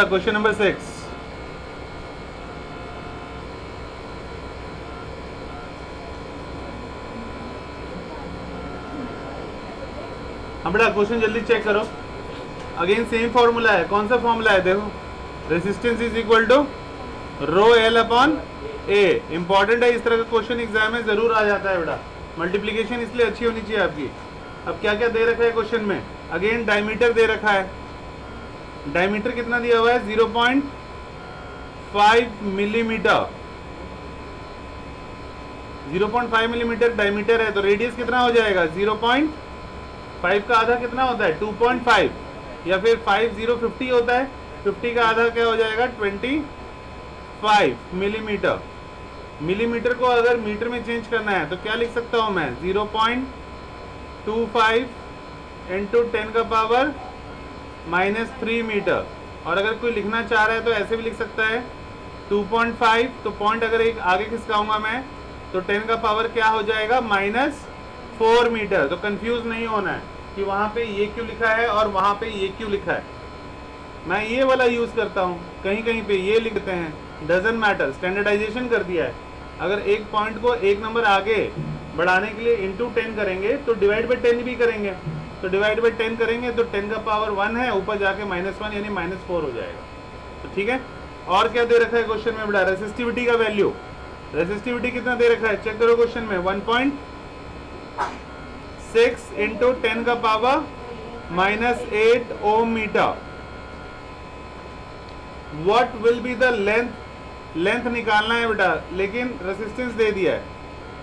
Question number 6। हाँ बेटा question जल्दी चेक करो। अगेन सेम फॉर्मूला है। कौन सा फॉर्मूला है? देखो, resistance is equal to rho L upon A. Important है, इस तरह का क्वेश्चन एग्जाम में जरूर आ जाता है बेटा। मल्टीप्लीकेशन इसलिए अच्छी होनी चाहिए आपकी। अब क्या क्या दे रखा है क्वेश्चन में? अगेन डायमीटर दे रखा है। डायमीटर कितना दिया हुआ है? 0.5 मिलीमीटर। 0.5 मिलीमीटर डायमीटर है, तो रेडियस कितना हो जाएगा? 0.5 का आधा कितना होता है? 2.5, या फिर 50 होता है। 50 का आधा क्या हो जाएगा? 25 मिलीमीटर। मिलीमीटर को अगर मीटर में चेंज करना है तो क्या लिख सकता हूं मैं? 0.25 इंटू 10 का पावर -3 मीटर। और अगर कोई लिखना चाह रहा है तो ऐसे भी लिख सकता है 2.5, तो पॉइंट अगर एक आगे खिसकाऊंगा मैं तो 10 का पावर क्या हो जाएगा? -4 मीटर। तो कंफ्यूज नहीं होना है कि वहां पे ये क्यों लिखा है और वहां पे ये क्यों लिखा है। मैं ये वाला यूज करता हूँ, कहीं कहीं पे ये लिखते हैं, डजंट मैटर, स्टैंडर्डाइजेशन कर दिया है। अगर एक पॉइंट को एक नंबर आगे बढ़ाने के लिए इंटू 10 करेंगे तो डिवाइड बाई 10 भी करेंगे। तो डिवाइड बाई 10 करेंगे तो 10 का पावर 1 है, ऊपर जाके -1 यानी -4 हो जाएगा। तो ठीक है। और क्या दे रखा है क्वेश्चन में बेटा? रेसिस्टिविटी का वैल्यू। रेसिस्टिविटी कितना दे रखा है? चेक करो क्वेश्चन में। 1.6 इंटू 10 का power -8 ohm metre. What will be the length? Length निकालना है बेटा, लेकिन रेसिस्टेंस दे दिया है।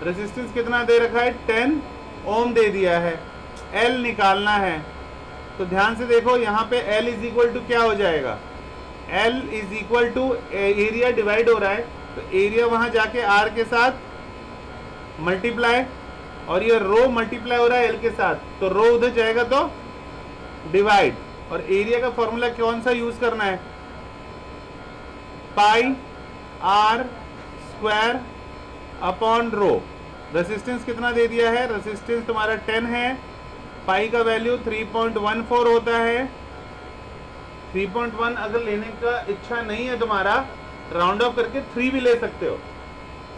रेसिस्टेंस कितना दे रखा है? 10 ओम दे दिया है। एल निकालना है, तो ध्यान से देखो यहाँ पे एल इज इक्वल टू क्या हो जाएगा? L is equal to area divide हो रहा है, तो एरिया वहां जाके आर के साथ मल्टीप्लाई, और ये रो मल्टीप्लाई हो रहा है एल के साथ, तो रो उधर जाएगा तो डिवाइड। और एरिया का फॉर्मूला कौन सा यूज करना है? Pi r square upon rho. Resistance कितना दे दिया है? रेसिस्टेंस तुम्हारा 10 है। पाई का वैल्यू 3.14 होता है। 3.1 अगर लेने का इच्छा नहीं है तुम्हारा, राउंड ऑफ करके 3 भी ले सकते हो।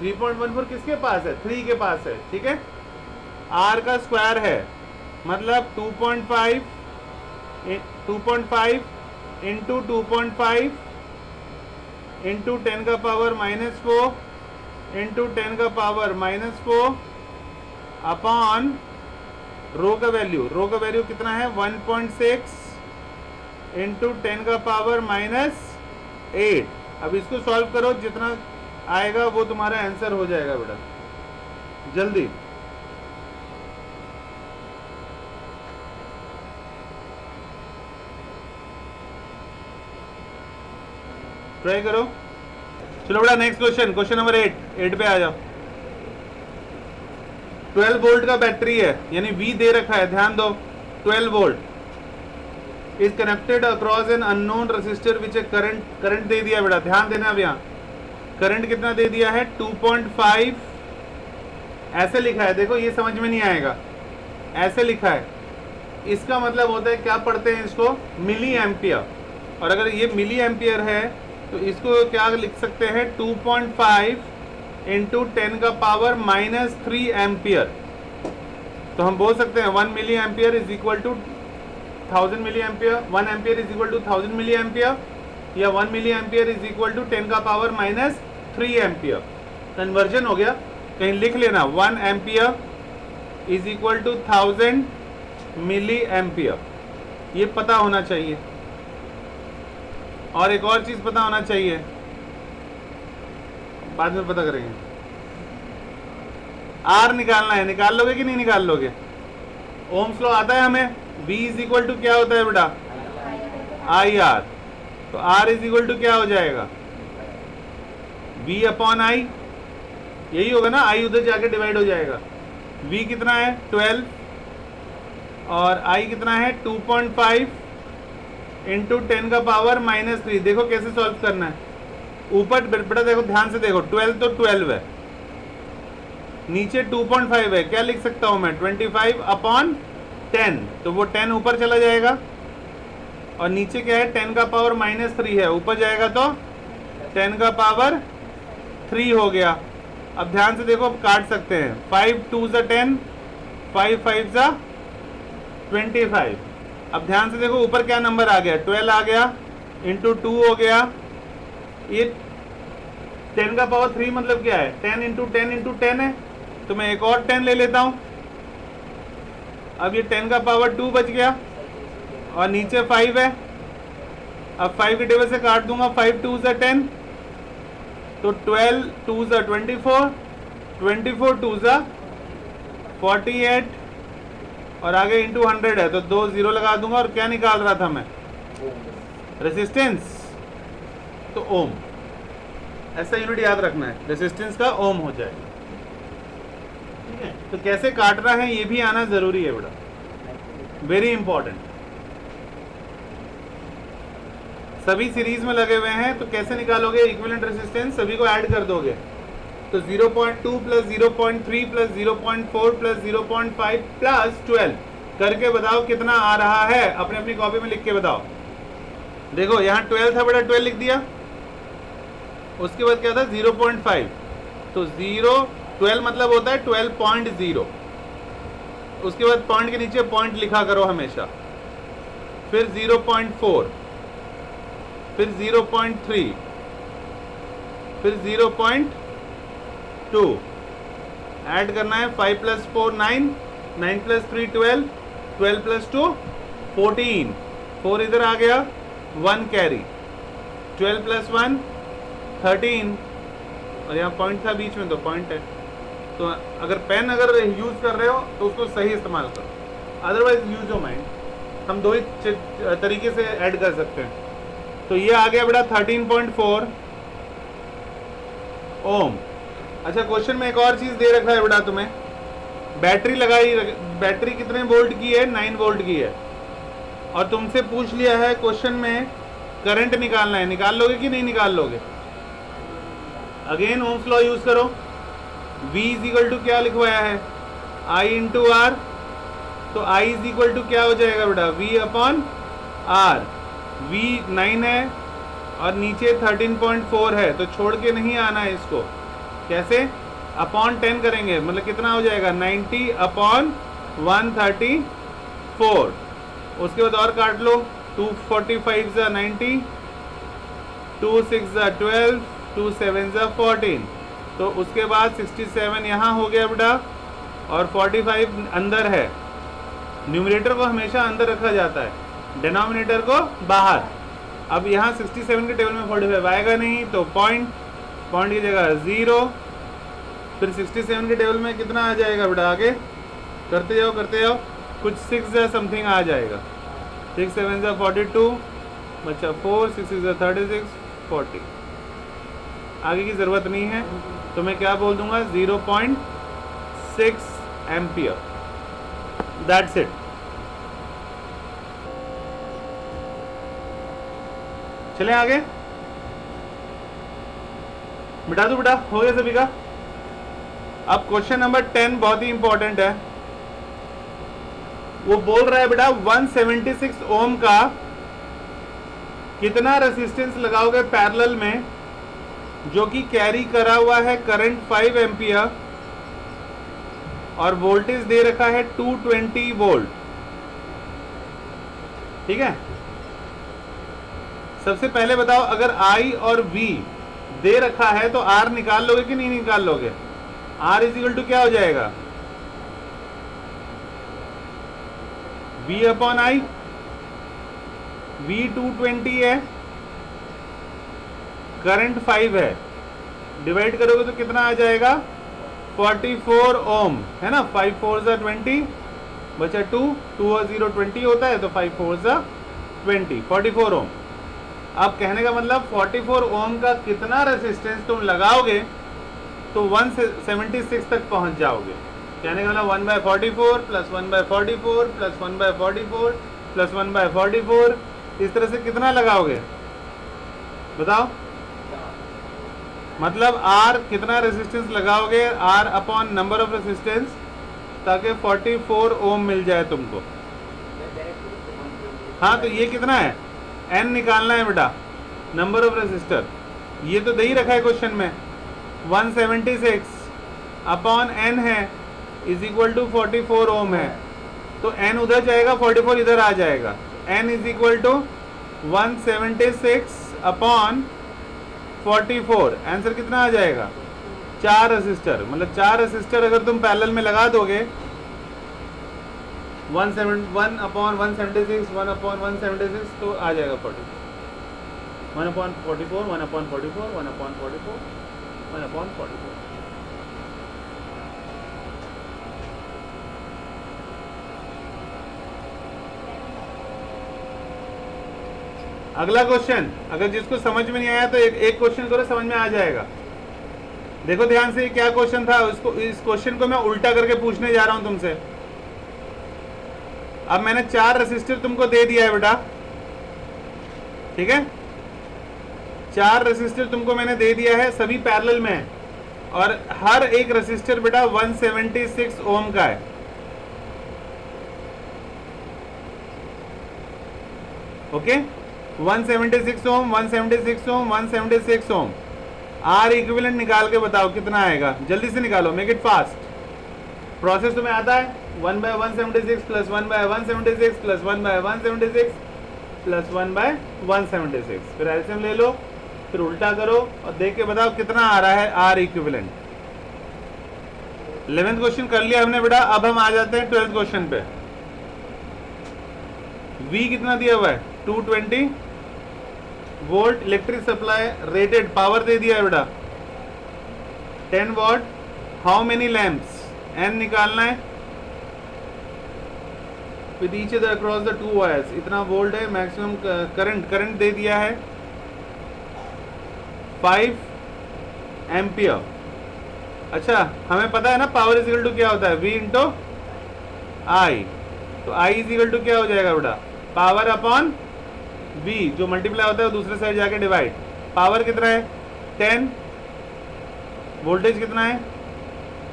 3.14 किसके पास है? 3 के पास है। ठीक है। आर का स्क्वायर है, मतलब 2.5 इंटू 2.5 इंटू 10 का पावर -4 इंटू 10 का पावर -4 अपॉन रो का वैल्यू। रो का वैल्यू कितना है? 1.6 इंटू 10 का पावर -8। अब इसको सॉल्व करो, जितना आएगा वो तुम्हारा आंसर हो जाएगा बेटा। जल्दी ट्राई करो। चलो बेटा नेक्स्ट क्वेश्चन, क्वेश्चन नंबर 8 पे आ जाओ। 12 वोल्ट का बैटरी है, यानी V दे रखा है, ध्यान दो। 12 volt is connected across an unknown resistor which a current दे दिया बेटा, ध्यान देना। अब यहाँ करंट कितना दे दिया है? 2.5। ऐसे लिखा है, देखो ये समझ में नहीं आएगा, ऐसे लिखा है। इसका मतलब होता है, क्या पढ़ते हैं इसको? Milli ampere. और अगर ये मिली एम्पियर है तो इसको क्या लिख सकते हैं? 2.5 इंटू 10 का पावर -3 एम्पियर। तो हम बोल सकते हैं 1 milli ampere is equal to 1000 milli ampere. 1 ampere is equal to 1000 milli ampere, या 1 milli ampere is equal to 10 का पावर -3 एम्पियर। कन्वर्जन हो गया, कहीं लिख लेना। 1 ampere is equal to 1000 milli ampere, ये पता होना चाहिए। और एक और चीज पता होना चाहिए, बाद में पता करेंगे। आर निकालना है, निकाल लोगे कि नहीं निकाल लोगे? ओम्स लॉ आता है हमें। V इज इक्वल टू क्या होता है बेटा? I R. तो R इज इक्वल टू क्या हो जाएगा? V अपॉन आई, यही होगा ना। I उधर जाके डिवाइड हो जाएगा। V कितना है? 12, और I कितना है? 2.5 इंटू 10 का पावर -3। देखो कैसे सॉल्व करना है। ऊपर बेटा देखो, ध्यान से देखो, 12 तो 12 है, नीचे 2.5 है। क्या लिख सकता हूं मैं? 25 अपॉन 10, तो वो 10 ऊपर चला जाएगा। और नीचे क्या है 10 का पावर -3 है, ऊपर जाएगा तो 10 का पावर 3 हो गया। अब ध्यान से देखो, अब काट सकते हैं। 5 2 ज़ा 10, 5 5 ज़ा 25। अब ध्यान से देखो ऊपर क्या नंबर आ गया, 12 आ गया, इंटू 2 हो गया। ये 10 का पावर 3 मतलब क्या है, 10 इंटू 10 इंटू 10 है, तो मैं एक और 10 ले लेता हूं। अब ये 10 का पावर 2 बच गया और नीचे 5 है। अब 5 के टेबल से काट दूंगा, 5 2 ज़ा 10, तो 12 2 ज़ा 24, 24 2 ज़ा 48 और आगे इंटू 100 है, तो 2 0 लगा दूंगा। और क्या निकाल रहा था मैं, रेसिस्टेंस, तो ओम। ऐसा यूनिट याद रखना है, रेसिस्टेंस का ओम हो जाएगा। ठीक है, तो कैसे काट रहा है ये भी आना जरूरी है बेटा, वेरी इंपॉर्टेंट। सभी सीरीज में लगे हुए हैं, तो कैसे निकालोगे इक्विवेलेंट रेसिस्टेंस, सभी को ऐड कर दोगे। तो 0.2 प्लस 0.3 प्लस 0.4 प्लस 0.5 प्लस 12 करके बताओ कितना आ रहा है। अपने अपनी कॉपी में लिख के बताओ। देखो यहाँ 12 था बेटा, 12 लिख दिया। उसके बाद क्या था 0.5, तो 12 मतलब होता है 12.0। उसके बाद पॉइंट के नीचे पॉइंट लिखा करो हमेशा। फिर 0.4, फिर 0.3, फिर 0.2 ऐड करना है। 5 प्लस 4 9, 9 प्लस 3 12, 12 प्लस 2 14, 4 इधर आ गया, 1 कैरी, 12 प्लस 1 13, और यहाँ पॉइंट था बीच में तो पॉइंट है। तो अगर पेन अगर यूज कर रहे हो तो उसको सही इस्तेमाल करो, अदरवाइज यूज योर माइंड। हम दो ही तरीके से ऐड कर सकते हैं। तो ये आ गया बेटा 13.4 ओम। अच्छा, क्वेश्चन में एक और चीज दे रखा है बेटा तुम्हें, बैटरी लगाई, बैटरी कितने वोल्ट की है, 9 वोल्ट की है। और तुमसे पूछ लिया है क्वेश्चन में करंट निकालना है, निकाल लोगे कि नहीं निकाल लोगे। अगेन ओम्स लॉ यूज करो। V इज इक्वल टू क्या लिखवाया है, I इंटू आर, तो I इज इक्वल टू क्या हो जाएगा बेटा, V अपॉन R। V 9 है और नीचे 13.4 है, तो छोड़ के नहीं आना है इसको। कैसे, अपॉन 10 करेंगे, मतलब कितना हो जाएगा 90 अपॉन 134। उसके बाद और काट लो, 245 ज़ा 90, 2 6 ज़ा 12, 2 7 ज़ा 14। तो उसके बाद 67 यहाँ हो गया बेटा और 45 अंदर है। न्यूमरेटर को हमेशा अंदर रखा जाता है, डिनोमिनेटर को बाहर। अब यहाँ 67 के टेबल में 45 आएगा नहीं, तो पॉइंट की जगह 0। फिर 67 के टेबल में कितना आ जाएगा बेटा, आगे करते जाओ कुछ 6 या समथिंग आ जाएगा। 6 7 ज़ा 42, बच्चा 4, 6 6 ज़ा 36, 40। आगे की ज़रूरत नहीं है, तो मैं क्या बोल दूंगा 0.6 एम्पियर, दैट्स इट। चले आगे, मिटा दो बेटा, हो गया सभी का। अब क्वेश्चन नंबर 10 बहुत ही इंपॉर्टेंट है। वो बोल रहा है बेटा 176 ओम का कितना रेसिस्टेंस लगाओगे पैरेलल में, जो कि कैरी करा हुआ है करंट 5 एम्पियर और वोल्टेज दे रखा है 220 वोल्ट। ठीक है, सबसे पहले बताओ, अगर I और V दे रखा है तो R निकाल लोगे कि नहीं निकाल लोगे। R इज इक्वल टू क्या हो जाएगा, V अपॉन I। V 220 है, करंट 5 है, डिवाइड करोगे तो कितना आ जाएगा 44 ओम, है ना। 5 4 ज़ा 20, बचा 2 2 और 0 20 होता है, तो 5 4 ज़ा 20, 44 ओम। अब कहने का मतलब 44 ओम का कितना रेसिस्टेंस तुम लगाओगे तो 176 तक पहुंच जाओगे। कहने का मतलब 1/44 प्लस 1/44 प्लस 1/44 प्लस 1/44, इस तरह से कितना लगाओगे बताओ। मतलब R कितना रेसिस्टेंस लगाओगे, R upon number of resistance, ताकि 44 ओम मिल जाए तुमको। हाँ, तो ये कितना है एन निकालना है बेटा, नंबर ऑफ रेसिस्टर। ये तो दे ही रखा है क्वेश्चन में, 176 अपॉन एन है इज इक्वल टू 44 ओम है, तो एन उधर जाएगा, 44 इधर आ जाएगा। N is equal to 176 upon 44, answer कितना आ जाएगा? 4 रेसिस्टर। मतलब 4 रेसिस्टर अगर तुम पैरेलल में लगा दोगे, 1 अपॉन 176 1 अपॉन 176 तो आ जाएगा 44, 1 अपॉन 44 1 अपॉन 44 1 अपॉन 44 1 अपॉन 44। अगला क्वेश्चन, अगर जिसको समझ में नहीं आया तो एक क्वेश्चन करो, समझ में आ जाएगा। देखो ध्यान से, क्या क्वेश्चन था, उसको इस क्वेश्चन को मैं उल्टा करके पूछने जा रहा हूं तुमसे। अब मैंने 4 रेसिस्टर तुमको दे दिया है बेटा, ठीक है, 4 रेसिस्टर तुमको मैंने दे दिया है, सभी पैरेलल में है, और हर एक रेसिस्टर बेटा 176 ओम का है। Okay, 176 ohm 176 ohm 176 ohm. R equivalent निकाल के बताओ कितना आएगा, जल्दी से निकालो, मेक इट फास्ट। प्रोसेस तुम्हें आता है, 1 by 176 plus 1 by 176 plus 1 by 176 plus 1 by 176, फिर एलसीएम ले लो, फिर उल्टा करो और देख के बताओ कितना आ रहा है आर इक्विवेलेंट। 11th क्वेश्चन कर लिया हमने बेटा। अब हम आ जाते हैं 12th क्वेश्चन पे। V कितना दिया हुआ है? 220 volt electric supply, rated power दे दिया है बेटा 10 watt. How many lamps? N निकालना है with each other across the 2 wires. इतना वोल्ट है मैक्सिमम करंट दे दिया है 5 एम्पियर। अच्छा, हमें पता है ना पावर इज इक्वल टू क्या होता है, V इंटू आई। तो I इज इक्वल टू क्या हो जाएगा बेटा, पावर अपॉन V, जो मल्टीप्लाई होता है वो दूसरे साइड जाके डिवाइड। पावर कितना है 10, वोल्टेज कितना है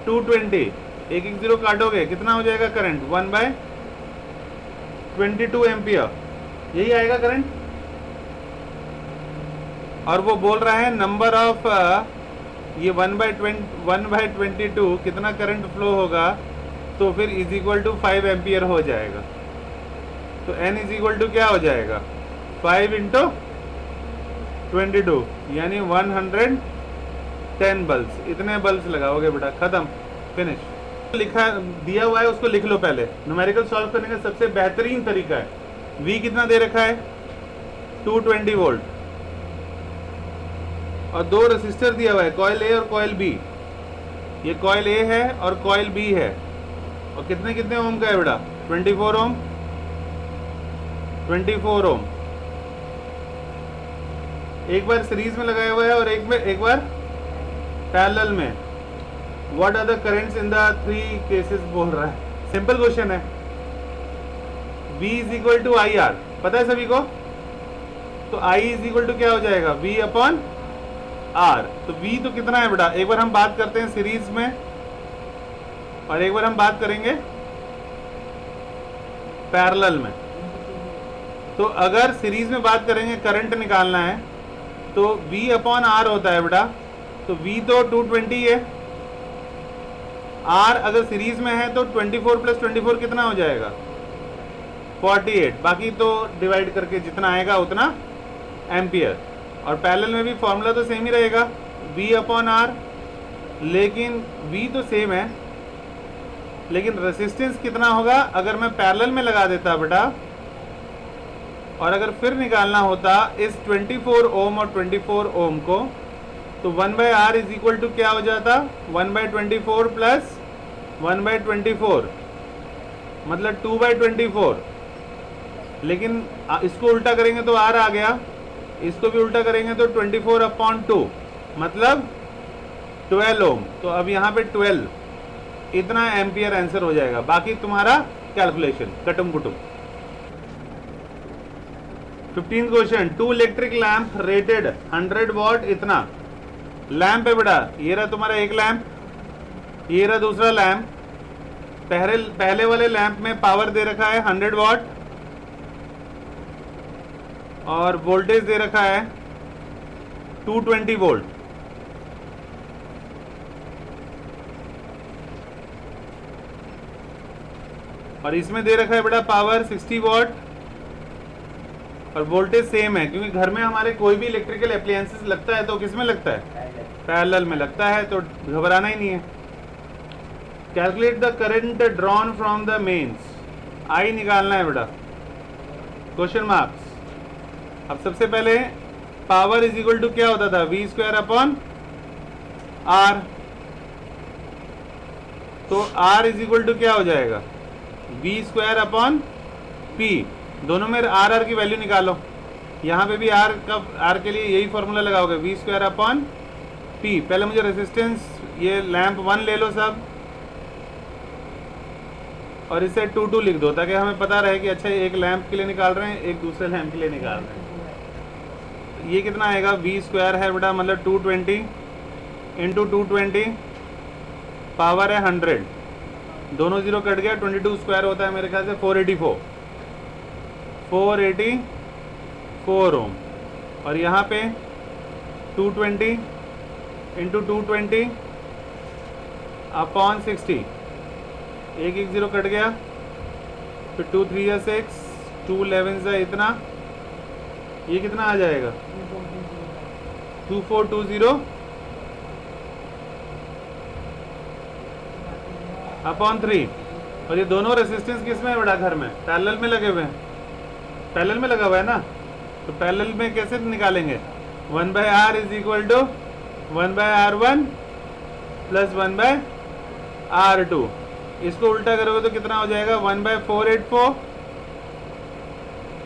220, एक 0 काटोगे कितना हो जाएगा करंट, 1 बाय 22 एम्पियर, यही आएगा करंट। और वो बोल रहा है नंबर ऑफ ये 1 बाय 22 कितना करंट फ्लो होगा, तो फिर इज इक्वल टू 5 एम्पियर हो जाएगा। तो N इज इक्वल टू क्या हो जाएगा, 5 इंटू 22 यानी 110 बल्ब्स। इतने बल्ब्स लगाओगे बेटा, खत्म, फिनिश। लिखा दिया हुआ है उसको लिख लो पहले। न्यूमेरिकल सॉल्व करने का सबसे बेहतरीन तरीका है। V कितना दे रखा है 220 वोल्ट, और 2 रेसिस्टर दिया हुआ है, कॉइल A और कॉइल B। ये कॉइल A है और कॉइल B है, और कितने कितने ओम का है बेटा, 24 ओम 24 ओम। एक बार सीरीज में लगाया हुआ है और एक बार पैरेलल में। What are the currents in the 3 cases बोल रहा है। सिंपल क्वेश्चन है। V is equal to I R, पता है सभी को, तो I इज इक्वल टू क्या हो जाएगा, V अपॉन R। तो V तो कितना है बेटा, एक बार हम बात करते हैं सीरीज में और एक बार हम बात करेंगे पैरेलल में। तो अगर सीरीज में बात करेंगे, करंट निकालना है, तो V अपॉन R होता है बेटा। तो V तो 220 है, R अगर सीरीज में है तो 24 प्लस 24 कितना हो जाएगा, 48। बाकी तो डिवाइड करके जितना आएगा उतना एम्पियर। और पैरेलल में भी फॉर्मूला तो सेम ही रहेगा, V अपॉन R, लेकिन V तो सेम है, लेकिन रेसिस्टेंस कितना होगा अगर मैं पैरेलल में लगा देता बेटा, और अगर फिर निकालना होता इस 24 ओम और 24 ओम को, तो 1 by R is equal to क्या हो जाता, 1 बाय 24 प्लस 1 बाय 24, मतलब 2 बाय 24। लेकिन इसको उल्टा करेंगे तो R आ गया, इसको भी उल्टा करेंगे तो 24 अपॉन 2 मतलब 12 ओम। तो अब यहाँ पे 12, इतना एम्पियर आंसर हो जाएगा। बाकी तुम्हारा कैलकुलेशन कटुम कुटुम। 15th question, 2 electric lamp rated 100 what. इतना लैंप है बेटा, ये रहा तुम्हारा एक लैंप, ये रहा दूसरा लैंप। पहले वाले लैंप में पावर दे रखा है 100 वॉट, और वोल्टेज दे रखा है 220 वोल्ट। और इसमें दे रखा है बेटा पावर 60 वॉट और वोल्टेज सेम है, क्योंकि घर में हमारे कोई भी इलेक्ट्रिकल अप्लायंसेस लगता है तो किस में लगता है, पैरेलल में लगता है, तो घबराना ही नहीं है। Calculate the current drawn from the mains, I निकालना है बेटा, क्वेश्चन मार्क्स। अब सबसे पहले पावर इज इक्वल टू क्या होता था, वी स्क्वायर अपॉन आर, तो आर इज इक्वल टू क्या हो जाएगा, वी स्क्वायर अपॉन पी, दोनों में आर आर की वैल्यू निकालो। यहाँ पे भी आर का, आर के लिए यही फॉर्मूला लगाओगे, वी स्क्वायर अपॉन पी। पहले मुझे रेजिस्टेंस, ये लैंप 1 ले लो सब, और इसे 2 लिख दो, ताकि हमें पता रहे कि अच्छा एक लैंप के लिए निकाल रहे हैं, एक दूसरे लैंप के लिए निकाल रहे हैं। ये कितना आएगा, वी स्क्वायर है बेटा मतलब 220 इंटू 220, पावर है 100, दोनों जीरो कट गया, 22 स्क्वायर होता है मेरे ख्याल से 484 ओम। और यहाँ पे 220 इंटू 220 अपॉन 60, एक जीरो कट गया, फिर 2 3 या 6, 2 11 से इतना, ये कितना आ जाएगा 2420 अपॉन 3। और ये दोनों रेसिस्टेंस किस में है बेटा, घर में पैरेलल में लगे हुए हैं, पैरेलल में लगा हुआ है ना, तो पैरेलल में कैसे निकालेंगे, 1/r is equal to 1/r1 plus 1/r2। इसको उल्टा करोगे तो कितना हो जाएगा 1/484,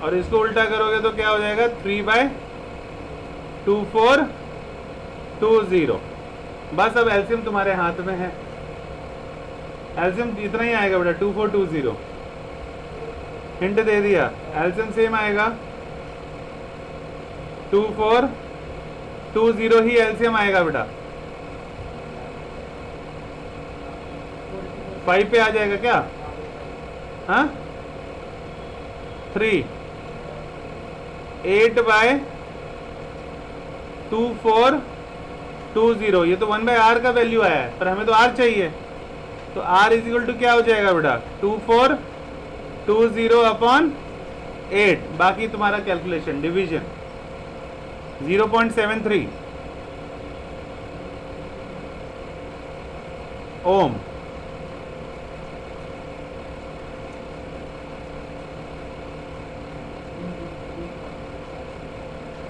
और इसको उल्टा करोगे तो क्या हो जाएगा 3/2420। बस अब एलसीएम तुम्हारे हाथ में है, एलसीएम इतना ही आएगा बेटा 2420, हिंट दे दिया, एलसीएम सेम आएगा 2420 ही एलसीएम आएगा बेटा। 5 पे आ जाएगा क्या, हाँ 3, 8/2420, ये तो 1/r का वैल्यू आया है, पर हमें तो r चाहिए, तो r इज इक्वल टू क्या हो जाएगा बेटा 2420 अपॉन 8, बाकी तुम्हारा कैलकुलेशन डिवीजन 0.73 ओम।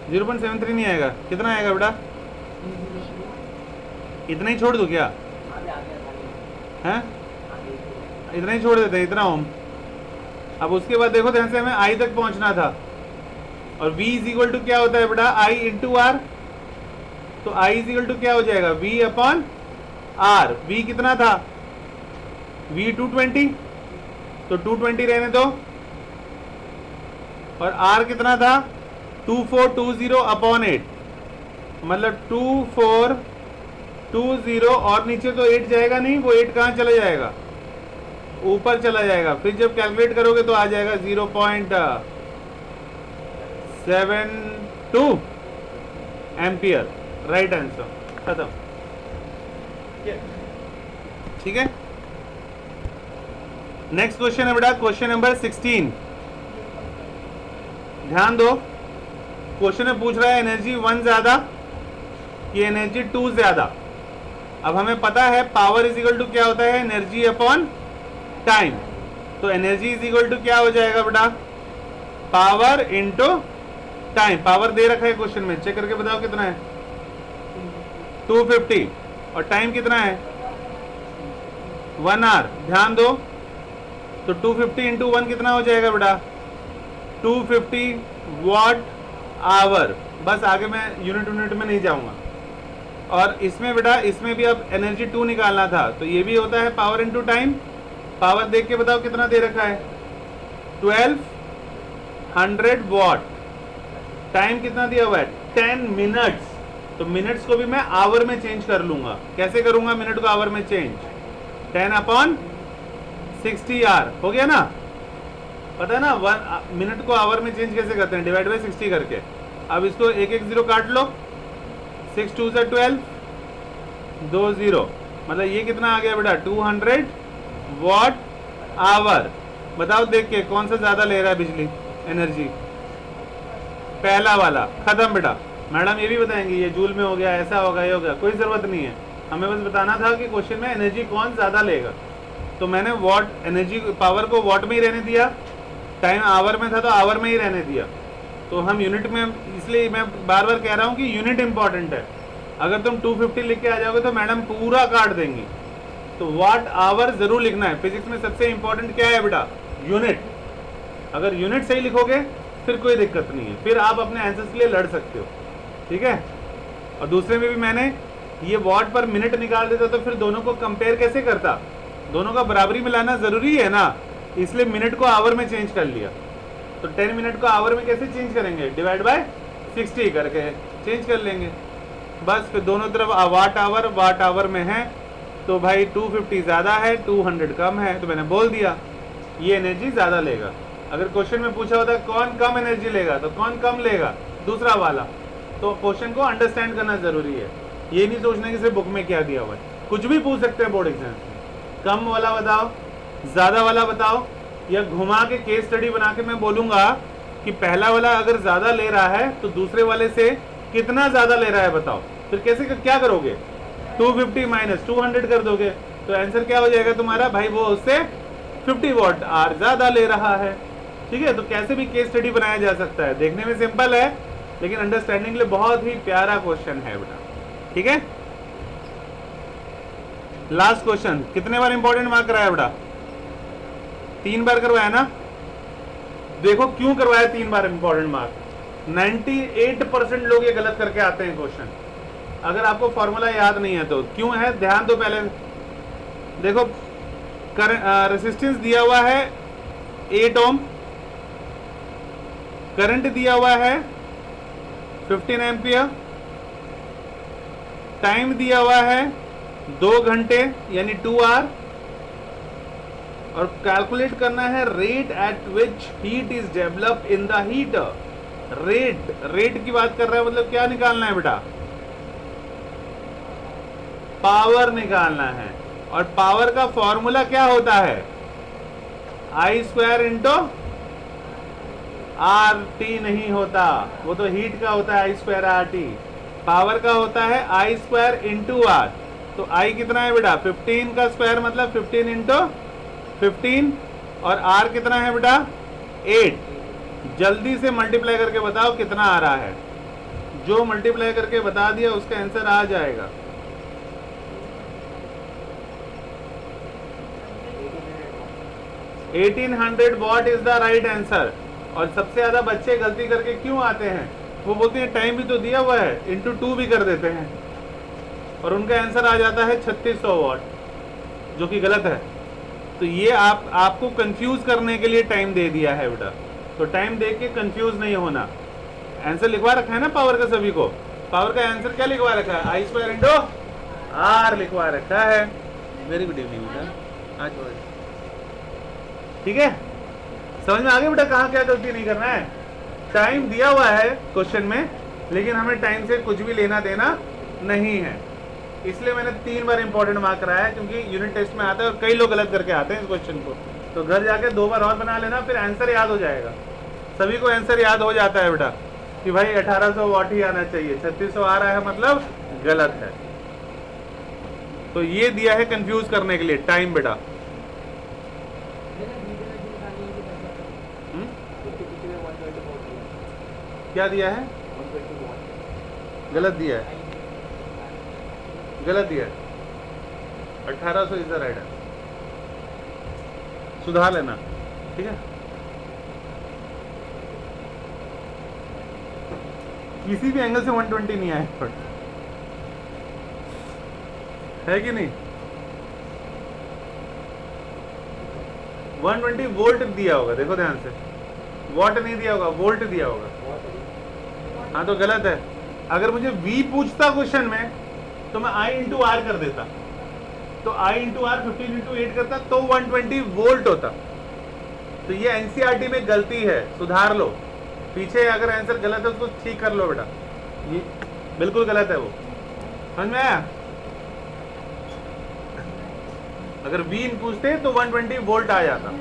जीरो 0.73 नहीं आएगा, कितना आएगा बेटा, इतना ही छोड़ दो क्या, हैं इतना ही छोड़ देते हैं, इतना ओम। अब उसके बाद देखो ध्यान से, हमें आई तक पहुंचना था, और v इज इक्वल टू क्या होता है बेटा, i इंटू आर, तो i इज इक्वल टू क्या हो जाएगा v अपॉन r। v कितना था, v 220, तो 220 रहने दो, और r कितना था 2420 अपॉन 8, मतलब 2420, और नीचे तो 8 जाएगा नहीं, वो 8 कहाँ चला जाएगा, ऊपर चला जाएगा, फिर जब कैलकुलेट करोगे तो आ जाएगा 0.72 एम्पियर, राइट आंसर, खत्म। ठीक है, नेक्स्ट क्वेश्चन है बेटा क्वेश्चन नंबर 16। ध्यान दो, क्वेश्चन में पूछ रहा है एनर्जी 1 ज्यादा कि एनर्जी 2 ज्यादा। अब हमें पता है पावर इज इक्वल टू क्या होता है, एनर्जी अपॉन टाइम, तो एनर्जी इज इक्वल टू क्या हो जाएगा बेटा, पावर इंटू टाइम। पावर दे रखा है क्वेश्चन में, चेक करके बताओ कितना है 250, और टाइम कितना है 1 आवर। ध्यान दो, तो 250 इंटू 1 कितना हो जाएगा बेटा 250 वॉट आवर। बस आगे मैं यूनिट में नहीं जाऊंगा। और इसमें बेटा, इसमें भी अब एनर्जी 2 निकालना था, तो ये भी होता है पावर इंटू टाइम। पावर देख के बताओ कितना दे रखा है 1200 वॉट। टाइम कितना दिया हुआ है 10 मिनट्स, तो मिनट्स को भी मैं आवर में चेंज कर लूंगा। कैसे करूंगा मिनट को आवर में चेंज, 10 अपॉन 60 आर हो गया ना। पता है ना, 1 मिनट को आवर में चेंज कैसे करते हैं, डिवाइड बाई 60 करके। अब इसको एक एक जीरो काट लो, 6 2 से 12, 2 0, मतलब ये कितना आ गया बेटा 200 वॉट आवर। बताओ देख के कौन सा ज्यादा ले रहा है बिजली एनर्जी, पहला वाला। खत्म बेटा। मैडम ये भी बताएंगे ये जूल में हो गया, ऐसा होगा, ये हो गया, कोई जरूरत नहीं है, हमें बस बताना था कि क्वेश्चन में एनर्जी कौन ज्यादा लेगा। तो मैंने वॉट एनर्जी पावर को वॉट में ही रहने दिया, टाइम आवर में था तो आवर में ही रहने दिया। तो हम यूनिट में, इसलिए मैं बार बार कह रहा हूँ कि यूनिट इंपॉर्टेंट है। अगर तुम 250 लिख के आ जाओगे तो मैडम पूरा काट देंगी। तो वॉट आवर जरूर लिखना है। फिजिक्स में सबसे इंपॉर्टेंट क्या है बेटा, यूनिट। अगर यूनिट सही लिखोगे फिर कोई दिक्कत नहीं है, फिर आप अपने आंसर्स के लिए लड़ सकते हो, ठीक है। और दूसरे में भी मैंने ये वॉट पर मिनट निकाल देता तो फिर दोनों को कंपेयर कैसे करता, दोनों का बराबरी में लाना जरूरी है ना, इसलिए मिनट को आवर में चेंज कर लिया। तो 10 मिनट को आवर में कैसे चेंज करेंगे, डिवाइड बाय 60 करके चेंज कर लेंगे बस। फिर दोनों तरफ वाट आवर में है तो भाई 250 ज़्यादा है, 200 कम है, तो मैंने बोल दिया ये एनर्जी ज़्यादा लेगा। अगर क्वेश्चन में पूछा होता कौन कम एनर्जी लेगा तो कौन कम लेगा, दूसरा वाला। तो क्वेश्चन को अंडरस्टैंड करना जरूरी है, ये नहीं सोचना कि सिर्फ बुक में क्या दिया हुआ है। कुछ भी पूछ सकते हैं बोर्ड एग्जाम में, कम वाला बताओ, ज़्यादा वाला बताओ, या घुमा के केस स्टडी बना के मैं बोलूँगा कि पहला वाला अगर ज़्यादा ले रहा है तो दूसरे वाले से कितना ज़्यादा ले रहा है बताओ। फिर कैसे क्या करोगे, 250 माइनस 200 कर दोगे तो आंसर क्या हो जाएगा तुम्हारा, भाई वो उससे 50 वॉट आर ज़्यादा ले रहा है, ठीक है। तो कैसे भी केस स्टडी बनाया जा सकता है, देखने में सिंपल है लेकिन अंडरस्टैंडिंग के लिए बहुत ही प्यारा क्वेश्चन है बेटा, ठीक है। लास्ट क्वेश्चन, कितने बार इंपॉर्टेंट मार्क कराया बेटा, 3 बार करवाया ना। देखो क्यों करवाया 3 बार इंपॉर्टेंट मार्क, 98% लोग ये गलत करके आते हैं क्वेश्चन। अगर आपको फॉर्मूला याद नहीं है तो क्यों है, ध्यान दो पहले। देखो रेसिस्टेंस दिया हुआ है 8 ओम, करंट दिया हुआ है 15 एम्पियर, टाइम दिया हुआ है 2 घंटे यानी 2 आवर, और कैलकुलेट करना है rate at which heat is developed in the heater. Rate की बात कर रहा है, मतलब क्या निकालना है बेटा, पावर निकालना है। और पावर का फॉर्मूला क्या होता है, I² इंटू RT नहीं होता, वो तो हीट का होता है I² RT। पावर का होता है I² इंटू R। तो I कितना है बेटा 15 का स्क्वायर मतलब 15 इंटू 15, और R कितना है बेटा 8। जल्दी से मल्टीप्लाई करके बताओ कितना आ रहा है, जो मल्टीप्लाई करके बता दिया उसका आंसर आ जाएगा। 1800 what is the right answer. और सबसे ज्यादा बच्चे गलती करके क्यों आते हैं, वो बोलते हैं टाइम भी तो दिया हुआ है, इंटू 2 भी कर देते हैं, और उनका आंसर आ जाता है 3600 वॉट, जो कि गलत है। तो ये आपको कंफ्यूज करने के लिए टाइम दे दिया है बेटा, तो टाइम देख के कंफ्यूज नहीं होना। आंसर लिखवा रखा है ना पावर का, सभी को पावर का आंसर क्या लिखवा रखा है, I² इंटू R लिखवा रखा है। वेरी गुड इवनिंग बेटा, आज ठीक है, समझ में आ गया बेटा कहाँ क्या गलती नहीं करना है। टाइम दिया हुआ है क्वेश्चन में, लेकिन हमें टाइम से कुछ भी लेना देना नहीं है, इसलिए मैंने 3 बार इंपॉर्टेंट मार्क कराया है, क्योंकि यूनिट टेस्ट में आता है और कई लोग गलत करके आते हैं इस क्वेश्चन को। तो घर जाके 2 बार और बना लेना, फिर आंसर याद हो जाएगा। सभी को आंसर याद हो जाता है बेटा कि भाई 1800 वॉट ही आना चाहिए, 3600 आ रहा है मतलब गलत है। तो ये दिया है कंफ्यूज करने के लिए टाइम बेटा। क्या दिया है, गलत दिया है, गलत दिया है, 1800 इज द राइट है, सुधार लेना, ठीक है। किसी भी एंगल से 120 नहीं आया है कि नहीं, 120 वोल्ट दिया होगा, देखो ध्यान से, वॉट नहीं दिया होगा, वोल्ट दिया होगा। हाँ तो गलत है। अगर मुझे V पूछता क्वेश्चन में तो मैं I इंटू R कर देता, तो I इंटू R 15 इंटू 8 करता तो 120 वोल्ट होता, तो ये एनसीईआरटी में गलती है, सुधार लो। पीछे अगर आंसर गलत है उसको ठीक कर लो बेटा, ये बिल्कुल गलत है वो। समझ में आया? अगर वी इन पूछते तो 120 वोल्ट आ जाता।